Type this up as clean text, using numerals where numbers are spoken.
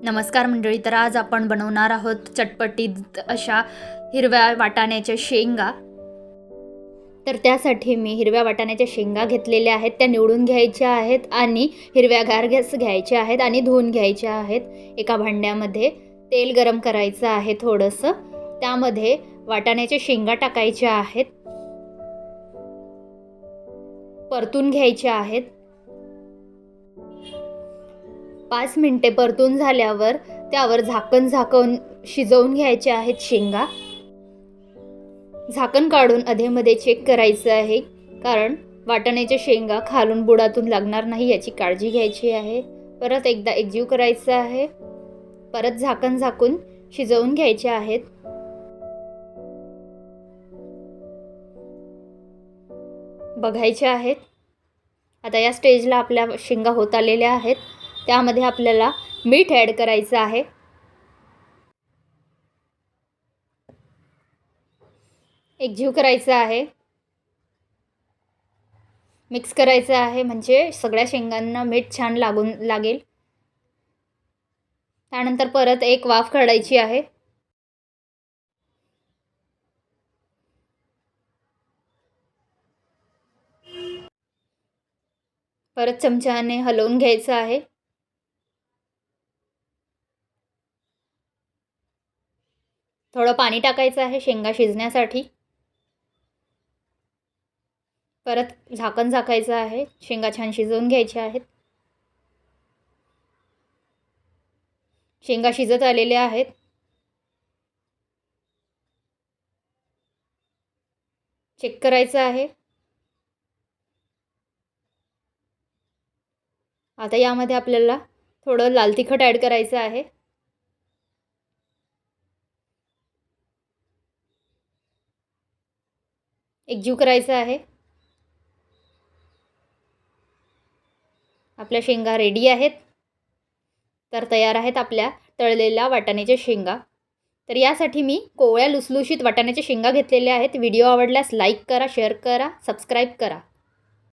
नमस्कार मंडळी. तर आज आपण बनवणार आहोत चटपटीत अशा हिरव्या वाटाण्याच्या शेंगा. तर त्यासाठी मी हिरव्या वाटाण्याच्या शेंगा घेतलेल्या आहेत, त्या निवडून घ्यायच्या आहेत आणि हिरव्यागार घ्यायच्या आहेत आणि धुवून घ्यायच्या आहेत. एका भांड्यामध्ये तेल गरम करायचं आहे थोडंसं, त्यामध्ये वाटाण्याच्या शेंगा टाकायच्या आहेत, परतून घ्यायच्या आहेत. 5 मिनिटे परतून झाल्यावर त्यावर झाकण शिजवून घ्यायचे आहेत शेंगा. झाकण काढून अधेमध्ये चेक करायचं आहे, कारण वाटाण्याच्या शेंगा खालून बुडातून लागणार नाही याची काळजी घ्यायची आहे. परत एकदा एकजीव करायचं आहे. परत झाकण झाकून शिजवून घ्यायचे आहेत. बघायचे आहेत. आता या स्टेजला आपल्या शेंगा होत आलेल्या आहेत. त्यामध्ये आपल्याला मीठ ॲड करायचं आहे. एकजीव करायचं आहे. मिक्स करायचं आहे, म्हणजे सगळ्या शेंगांना मीठ छान लागेल. त्यानंतर परत एक वाफ काढायची आहे. परत चमच्याने हलवून घ्यायचं आहे. थोडं पाणी टाकायचं आहे शेंगा शिजण्यासाठी. परत झाकण झाकायचं आहे. शेंगा छान शिजवून घ्यायच्या आहेत. शेंगा शिजत आलेल्या आहेत. चेक करायचं आहे. आता यामध्ये आपल्याला थोडं लाल तिखट ॲड करायचं आहे. एकजीव करायचं आहे. आपल्या शेंगा रेडी आहेत. तर तयार आहेत आपल्या तळलेल्या वाटाण्याच्या शेंगा. तर यासाठी मी कोवळ्या लुसलुशीत वाटाण्याच्या शेंगा घेतलेल्या आहेत. व्हिडिओ आवडल्यास लाईक करा, शेअर करा, सबस्क्राईब करा.